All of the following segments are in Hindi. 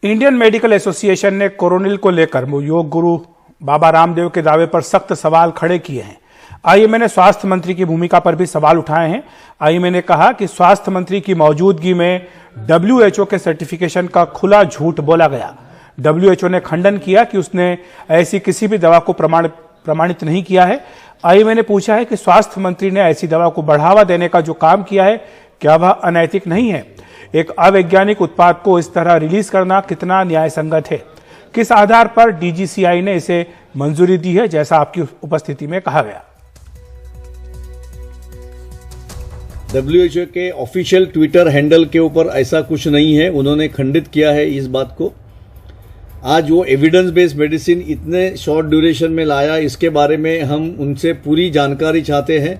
इंडियन मेडिकल एसोसिएशन ने कोरोनिल को लेकर योग गुरु बाबा रामदेव के दावे पर सख्त सवाल खड़े किए हैं। आईएमए ने स्वास्थ्य मंत्री की भूमिका पर भी सवाल उठाए हैं। आईएमए ने कहा कि स्वास्थ्य मंत्री की मौजूदगी में डब्ल्यूएचओ के सर्टिफिकेशन का खुला झूठ बोला गया। डब्ल्यूएचओ ने खंडन किया कि उसने ऐसी किसी भी दवा को प्रमाणित नहीं किया है। आईएमए ने पूछा है कि स्वास्थ्य मंत्री ने ऐसी दवा को बढ़ावा देने का जो काम किया है, क्या वह अनैतिक नहीं है? एक अवैज्ञानिक उत्पाद को इस तरह रिलीज करना कितना न्याय संगत है? किस आधार पर डीजीसीआई ने इसे मंजूरी दी है, जैसा आपकी उपस्थिति में कहा गया? डब्ल्यूएचओ के ऑफिशियल ट्विटर हैंडल के ऊपर ऐसा कुछ नहीं है। उन्होंने खंडित किया है इस बात को। आज वो एविडेंस बेस्ड मेडिसिन इतने शॉर्ट ड्यूरेशन में लाया, इसके बारे में हम उनसे पूरी जानकारी चाहते हैं।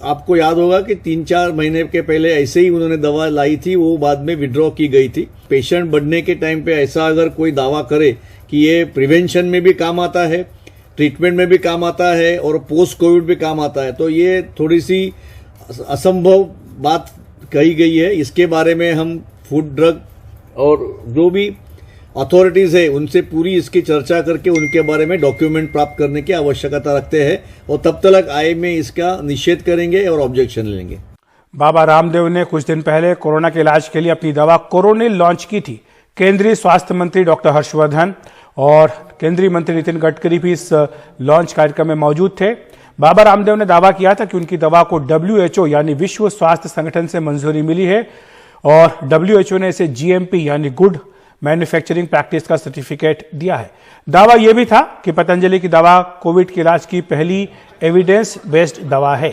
आपको याद होगा कि 3-4 महीने के पहले ऐसे ही उन्होंने दवा लाई थी, वो बाद में विड्रॉ की गई थी। पेशेंट बढ़ने के टाइम पे ऐसा अगर कोई दावा करे कि ये प्रिवेंशन में भी काम आता है, ट्रीटमेंट में भी काम आता है और पोस्ट कोविड भी काम आता है, तो ये थोड़ी सी असंभव बात कही गई है। इसके बारे में हम फूड ड्रग और जो भी अथॉरिटीज है उनसे पूरी इसकी चर्चा करके उनके बारे में डॉक्यूमेंट प्राप्त करने की आवश्यकता रखते हैं और तब तक आईएमए इसका निषेध करेंगे और ऑब्जेक्शन लेंगे। बाबा रामदेव ने कुछ दिन पहले कोरोना के इलाज के लिए अपनी दवा कोरोनिल लॉन्च की थी। केंद्रीय स्वास्थ्य मंत्री डॉक्टर हर्षवर्धन और केंद्रीय मंत्री नितिन गडकरी भी इस लॉन्च कार्यक्रम में मौजूद थे। बाबा रामदेव ने दावा किया था कि उनकी दवा को डब्ल्यूएचओ यानी विश्व स्वास्थ्य संगठन से मंजूरी मिली है और डब्ल्यूएचओ ने इसे जीएमपी यानी गुड मैन्युफैक्चरिंग प्रैक्टिस का सर्टिफिकेट दिया है। दावा यह भी था कि पतंजलि की दवा कोविड के इलाज की पहली एविडेंस बेस्ड दवा है।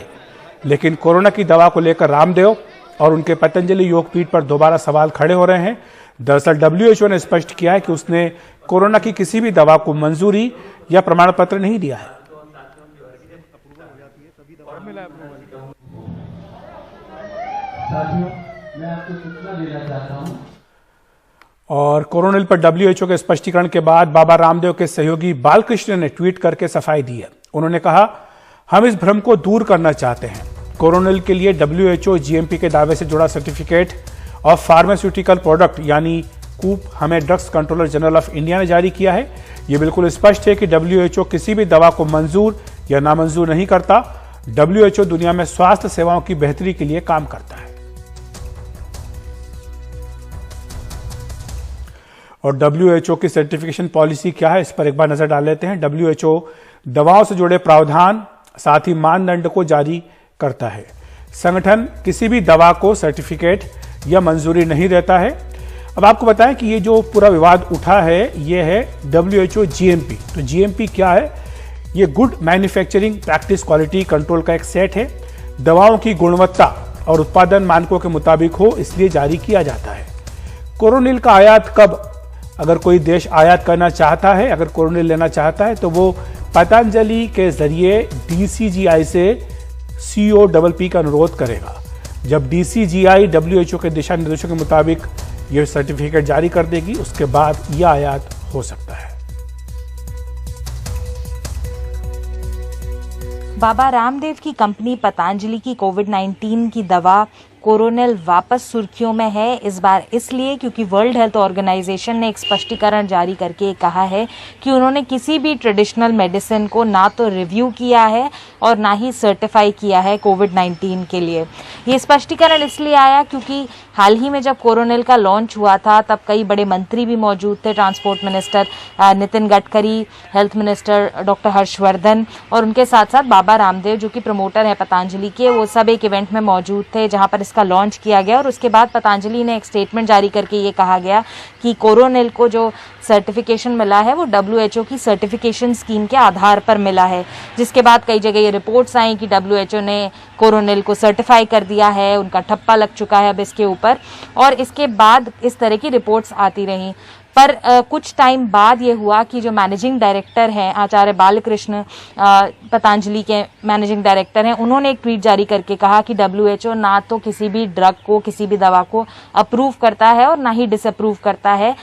लेकिन कोरोना की दवा को लेकर रामदेव और उनके पतंजलि योगपीठ पर दोबारा सवाल खड़े हो रहे हैं। दरअसल डब्ल्यूएचओ ने स्पष्ट किया है कि उसने कोरोना की किसी भी दवा को मंजूरी या प्रमाण पत्र नहीं दिया है। मैं आपको सूचना देना चाहता हूं। और कोरोनिल पर डब्ल्यूएचओ के स्पष्टीकरण के बाद बाबा रामदेव के सहयोगी बालकृष्ण ने ट्वीट करके सफाई दी है। उन्होंने कहा, हम इस भ्रम को दूर करना चाहते हैं। कोरोनिल के लिए डब्ल्यूएचओ जीएमपी के दावे से जुड़ा सर्टिफिकेट ऑफ फार्मास्यूटिकल प्रोडक्ट यानी कूप हमें drugs controller general of India ने जारी किया है। यह बिल्कुल स्पष्ट है कि डब्ल्यूएचओ किसी भी दवा को मंजूर या नामंजूर नहीं करता। डब्ल्यूएचओ दुनिया में स्वास्थ्य सेवाओं की बेहतरी के लिए काम करता है। और डब्ल्यूएचओ की सर्टिफिकेशन पॉलिसी क्या है, इस पर एक बार नजर डाल लेते हैं। डब्ल्यूएचओ दवाओं से जुड़े प्रावधान साथ ही मानदंड को जारी करता है। संगठन किसी भी दवा को सर्टिफिकेट या मंजूरी नहीं देता है। अब आपको बताएं कि ये जो पूरा विवाद उठा है, ये है डब्ल्यूएचओ जीएमपी। तो जीएमपी क्या है? ये good manufacturing practice quality control का एक सेट है। दवाओं की गुणवत्ता और उत्पादन मानकों के मुताबिक हो, इसलिए जारी किया जाता है। कोरोनिल का आयात कब, अगर कोई देश आयात करना चाहता है, अगर कोरोनिल लेना चाहता है, तो वो पतंजलि के जरिए डीसीजीआई से COPP का अनुरोध करेगा। जब डीसीजीआई डब्ल्यूएचओ के दिशा निर्देशों के मुताबिक यह सर्टिफिकेट जारी कर देगी, उसके बाद यह आयात हो सकता है। बाबा रामदेव की कंपनी पतंजलि की कोविड-19 की दवा कोरोनिल वापस सुर्खियों में है। इस बार इसलिए क्योंकि वर्ल्ड हेल्थ ऑर्गेनाइजेशन ने एक स्पष्टीकरण जारी करके कहा है कि उन्होंने किसी भी ट्रेडिशनल मेडिसिन को ना तो रिव्यू किया है और ना ही सर्टिफाई किया है कोविड-19 के लिए। ये स्पष्टीकरण इसलिए आया क्योंकि हाल ही में जब कोरोनिल का लॉन्च हुआ था, तब कई बड़े मंत्री भी मौजूद थे। Transport minister Nitin Gadkari, health minister doctor Harshvardhan और उनके साथ साथ बाबा रामदेव जो कि प्रमोटर है पतंजलि के, वो सब एक इवेंट में मौजूद थे जहां पर इसका लॉन्च किया गया। और उसके बाद पतंजलि ने एक स्टेटमेंट जारी करके ये कहा गया कि कोरोनिल को जो सर्टिफिकेशन मिला है वो डब्ल्यूएचओ की सर्टिफिकेशन स्कीम के आधार पर मिला है, जिसके बाद कई जगह ये रिपोर्ट्स आई कि डब्ल्यूएचओ ने कोरोनिल को सर्टिफाई कर दिया है, उनका ठप्पा लग चुका है अब इसके ऊपर। और इसके बाद इस तरह की रिपोर्ट्स आती रहीं। पर कुछ टाइम बाद ये हुआ कि जो मैनेजिंग डायरेक्टर हैं आचार्य बालकृष्ण, पतंजलि के मैनेजिंग डायरेक्टर हैं, उन्होंने एक ट्वीट जारी करके कहा कि डब्ल्यूएचओ ना तो किसी भी ड्रग को, किसी भी दवा को अप्रूव करता है और ना ही डिसअप्रूव करता है।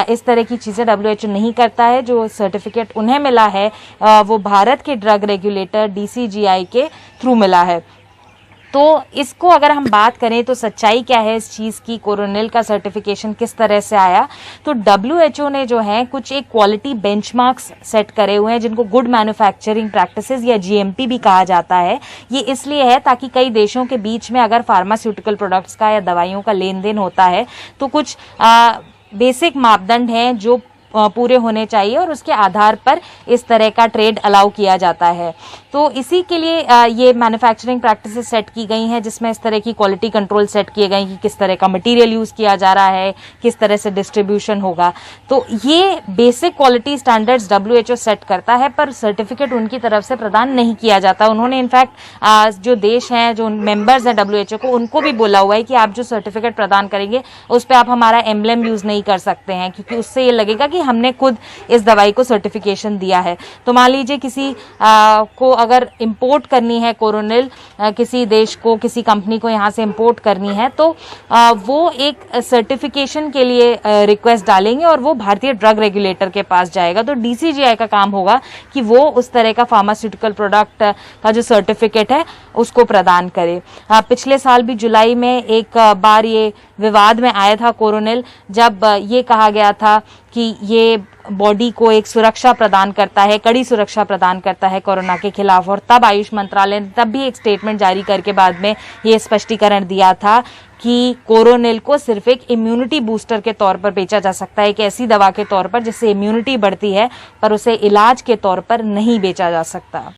इस तरह की चीज़ें डब्ल्यूएचओ नहीं करता है। जो सर्टिफिकेट उन्हें मिला है वो भारत के ड्रग रेगुलेटर डीसीजीआई के थ्रू मिला है। तो इसको अगर हम बात करें तो सच्चाई क्या है इस चीज की, कोरोनिल का सर्टिफिकेशन किस तरह से आया, तो WHO ने जो है कुछ एक क्वालिटी बेंचमार्क्स सेट करे हुए हैं जिनको गुड मैन्युफैक्चरिंग प्रैक्टिसेस या GMP भी कहा जाता है। ये इसलिए है ताकि कई देशों के बीच में अगर फार्मास्यूटिकल प्रोडक्ट्स का या दवाइयों का लेन देन होता है तो कुछ बेसिक मापदंड हैं जो पूरे होने चाहिए और उसके आधार पर इस तरह का ट्रेड अलाउ किया जाता है। तो इसी के लिए ये मैन्युफैक्चरिंग प्रैक्टिसेस सेट की गई हैं जिसमें इस तरह की क्वालिटी कंट्रोल सेट किए गए कि किस तरह का मटेरियल यूज किया जा रहा है, किस तरह से डिस्ट्रीब्यूशन होगा। तो ये basic quality standards WHO set करता है पर सर्टिफिकेट उनकी तरफ से प्रदान नहीं किया जाता। उन्होंने इनफैक्ट जो देश हैं, जो मेंबर्स हैं WHO को, उनको भी बोला हुआ है कि आप जो सर्टिफिकेट प्रदान करेंगे उस पर आप हमारा एम्ब्लेम यूज नहीं कर सकते हैं क्योंकि उससे ये लगेगा कि हमने खुद इस दवाई को सर्टिफिकेशन दिया है। तो मान लीजिए किसी को अगर इंपोर्ट करनी है कोरोनिल, किसी देश को, किसी कंपनी को यहां से इंपोर्ट करनी है तो वो एक सर्टिफिकेशन के लिए रिक्वेस्ट डालेंगे और वो भारतीय ड्रग रेगुलेटर के पास जाएगा। तो DCGI का काम होगा कि वो उस तरह का फार्मास्यूटिकल प्रोडक्ट का जो सर्टिफिकेट है उसको प्रदान करे। पिछले साल भी जुलाई में एक बार ये विवाद में आया था कोरोनिल, जब ये कहा गया था कि ये बॉडी को एक सुरक्षा प्रदान करता है, कड़ी सुरक्षा प्रदान करता है कोरोना के खिलाफ, और तब आयुष मंत्रालय ने तब भी एक स्टेटमेंट जारी करके बाद में ये स्पष्टीकरण दिया था कि कोरोनिल को सिर्फ एक इम्यूनिटी बूस्टर के तौर पर बेचा जा सकता है, एक ऐसी दवा के तौर पर जिससे इम्यूनिटी बढ़ती है, पर उसे इलाज के तौर पर नहीं बेचा जा सकता।